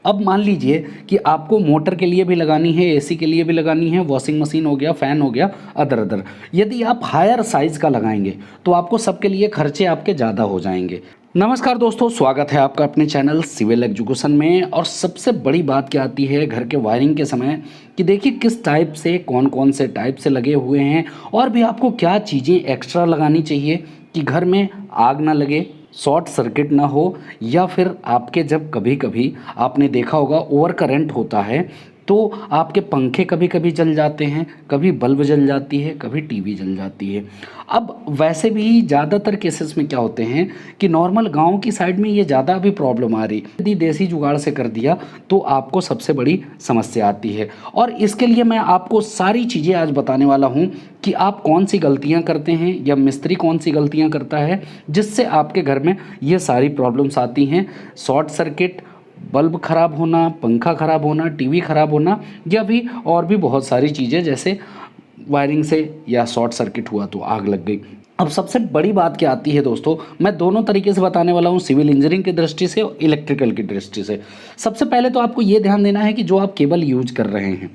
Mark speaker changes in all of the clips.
Speaker 1: अब मान लीजिए कि आपको मोटर के लिए भी लगानी है, एसी के लिए भी लगानी है, वॉशिंग मशीन हो गया, फ़ैन हो गया, अदर अदर। यदि आप हायर साइज़ का लगाएंगे तो आपको सबके लिए खर्चे आपके ज़्यादा हो जाएंगे। नमस्कार दोस्तों, स्वागत है आपका अपने चैनल सिविल एजुकेशन में। और सबसे बड़ी बात क्या आती है घर के वायरिंग के समय कि देखिए किस टाइप से, कौन कौन से टाइप से लगे हुए हैं और भी आपको क्या चीज़ें एक्स्ट्रा लगानी चाहिए कि घर में आग ना लगे, शॉर्ट सर्किट ना हो, या फिर आपके जब कभी कभी आपने देखा होगा ओवर करंट होता है तो आपके पंखे कभी कभी जल जाते हैं, कभी बल्ब जल जाती है, कभी टीवी जल जाती है। अब वैसे भी ज़्यादातर केसेस में क्या होते हैं कि नॉर्मल गांव की साइड में ये ज़्यादा अभी प्रॉब्लम आ रही, यदि देसी जुगाड़ से कर दिया तो आपको सबसे बड़ी समस्या आती है। और इसके लिए मैं आपको सारी चीज़ें आज बताने वाला हूँ कि आप कौन सी गलतियाँ करते हैं या मिस्त्री कौन सी गलतियाँ करता है जिससे आपके घर में ये सारी प्रॉब्लम्स आती हैं। शॉर्ट सर्किट, बल्ब ख़राब होना, पंखा ख़राब होना, टीवी ख़राब होना, या भी और भी बहुत सारी चीज़ें जैसे वायरिंग से या शॉर्ट सर्किट हुआ तो आग लग गई। अब सबसे बड़ी बात क्या आती है दोस्तों, मैं दोनों तरीके से बताने वाला हूँ, सिविल इंजीनियरिंग की दृष्टि से और इलेक्ट्रिकल की दृष्टि से। सबसे पहले तो आपको ये ध्यान देना है कि जो आप केबल यूज कर रहे हैं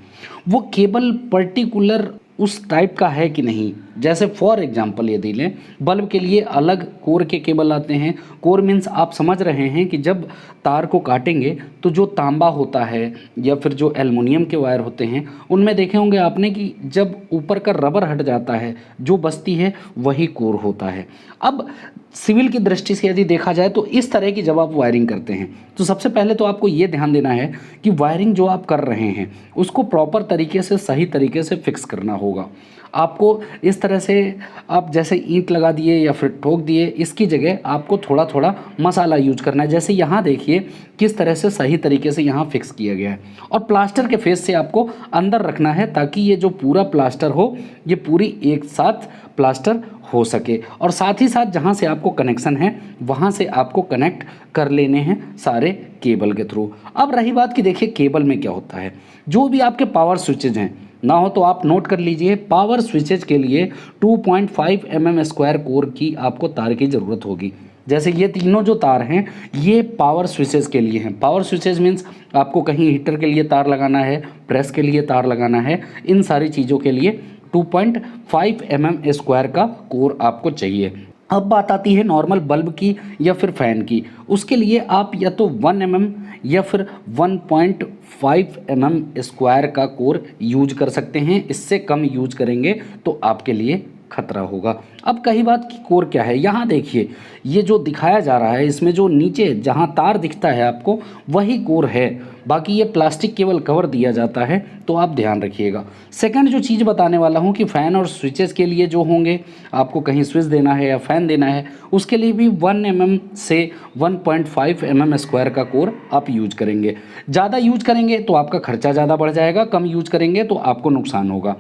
Speaker 1: वो केबल पर्टिकुलर उस टाइप का है कि नहीं। जैसे फॉर एग्जांपल यदि लें, बल्ब के लिए अलग कोर के केबल आते हैं। कोर मीन्स आप समझ रहे हैं कि जब तार को काटेंगे तो जो तांबा होता है या फिर जो एल्युमिनियम के वायर होते हैं उनमें देखे होंगे आपने कि जब ऊपर का रबर हट जाता है जो बचती है वही कोर होता है। अब सिविल की दृष्टि से यदि देखा जाए तो इस तरह की जब आप वायरिंग करते हैं तो सबसे पहले तो आपको ये ध्यान देना है कि वायरिंग जो आप कर रहे हैं उसको प्रॉपर तरीके से, सही तरीके से फिक्स करना होगा। आपको इस तरह से, आप जैसे ईंट लगा दिए या फिर ठोक दिए, इसकी जगह आपको थोड़ा थोड़ा मसाला यूज करना है। जैसे यहाँ देखिए किस तरह से सही तरीके से यहाँ फिक्स किया गया है। और प्लास्टर के फेस से आपको अंदर रखना है ताकि ये जो पूरा प्लास्टर हो ये पूरी एक साथ प्लास्टर हो सके। और साथ ही साथ जहाँ से आपको कनेक्शन है वहाँ से आपको कनेक्ट कर लेने हैं सारे केबल के थ्रू। अब रही बात कि देखिए केबल में क्या होता है, जो भी आपके पावर स्विचेज हैं, ना हो तो आप नोट कर लीजिए, पावर स्विचेज के लिए 2.5 mm स्क्वायर कोर की आपको तार की ज़रूरत होगी। जैसे ये तीनों जो तार हैं ये पावर स्विचेज के लिए हैं। पावर स्विचेज मीन्स आपको कहीं हीटर के लिए तार लगाना है, प्रेस के लिए तार लगाना है, इन सारी चीज़ों के लिए 2.5 mm स्क्वायर का कोर आपको चाहिए। अब बात आती है नॉर्मल बल्ब की या फिर फ़ैन की। उसके लिए आप या तो 1 mm या फिर 1.5 mm स्क्वायर का कोर यूज कर सकते हैं। इससे कम यूज करेंगे तो आपके लिए खतरा होगा। अब कही बात कि कोर क्या है, यहाँ देखिए ये जो दिखाया जा रहा है इसमें जो नीचे जहाँ तार दिखता है आपको वही कोर है, बाकी ये प्लास्टिक केवल कवर दिया जाता है, तो आप ध्यान रखिएगा। सेकंड जो चीज़ बताने वाला हूँ कि फ़ैन और स्विचेस के लिए जो होंगे, आपको कहीं स्विच देना है या फ़ैन देना है, उसके लिए भी 1 mm से 1.5 mm स्क्वायर का कोर आप यूज करेंगे। ज़्यादा यूज करेंगे तो आपका खर्चा ज़्यादा बढ़ जाएगा, कम यूज करेंगे तो आपको नुकसान होगा।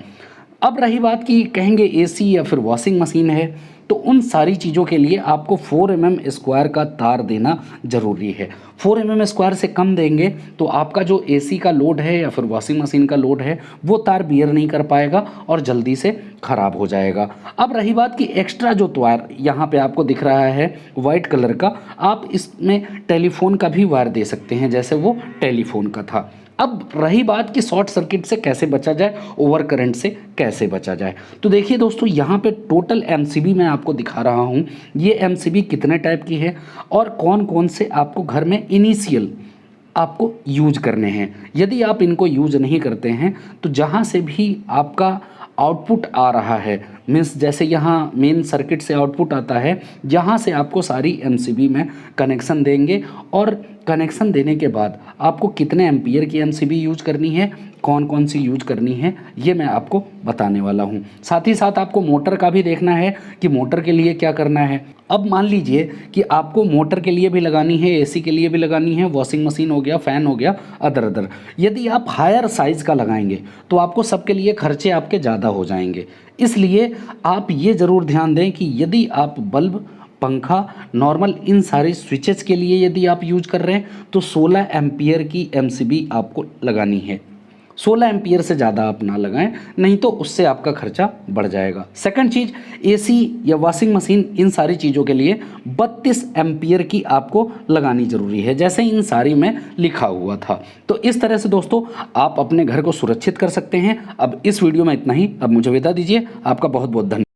Speaker 1: अब रही बात कि कहेंगे एसी या फिर वॉशिंग मशीन है, तो उन सारी चीज़ों के लिए आपको 4 mm स्क्वायर का तार देना ज़रूरी है। 4 mm स्क्वायर से कम देंगे तो आपका जो एसी का लोड है या फिर वॉशिंग मशीन का लोड है वो तार बियर नहीं कर पाएगा और जल्दी से ख़राब हो जाएगा। अब रही बात कि एक्स्ट्रा जो तार यहाँ पे आपको दिख रहा है वाइट कलर का, आप इसमें टेलीफोन का भी वायर दे सकते हैं जैसे वो टेलीफोन का था। अब रही बात कि शॉर्ट सर्किट से कैसे बचा जाए, ओवर करंट से कैसे बचा जाए, तो देखिए दोस्तों यहाँ पे टोटल एमसीबी मैं आपको दिखा रहा हूँ। ये एमसीबी कितने टाइप की है और कौन कौन से आपको घर में इनिशियल आपको यूज करने हैं। यदि आप इनको यूज नहीं करते हैं तो जहाँ से भी आपका आउटपुट आ रहा है, मीन्स जैसे यहाँ मेन सर्किट से आउटपुट आता है, यहाँ से आपको सारी एमसीबी में कनेक्शन देंगे। और कनेक्शन देने के बाद आपको कितने एम्पियर की एमसीबी यूज करनी है, कौन कौन सी यूज करनी है, ये मैं आपको बताने वाला हूँ। साथ ही साथ आपको मोटर का भी देखना है कि मोटर के लिए क्या करना है। अब मान लीजिए कि आपको मोटर के लिए भी लगानी है, एसी के लिए भी लगानी है, वॉशिंग मशीन हो गया, फ़ैन हो गया, अदर अदर। यदि आप हायर साइज़ का लगाएंगे तो आपको सबके लिए खर्चे आपके ज़्यादा हो जाएंगे। इसलिए आप ये ज़रूर ध्यान दें कि यदि आप बल्ब, पंखा, नॉर्मल इन सारे स्विचेस के लिए यदि आप यूज कर रहे हैं तो 16 एम्पियर की एमसीबी आपको लगानी है। 16 एम्पियर से ज़्यादा आप ना लगाएं, नहीं तो उससे आपका खर्चा बढ़ जाएगा। सेकंड चीज़, एसी या वॉशिंग मशीन इन सारी चीज़ों के लिए 32 एम्पियर की आपको लगानी ज़रूरी है, जैसे इन सारी में लिखा हुआ था। तो इस तरह से दोस्तों आप अपने घर को सुरक्षित कर सकते हैं। अब इस वीडियो में इतना ही, अब मुझे विदा दीजिए। आपका बहुत बहुत धन्यवाद।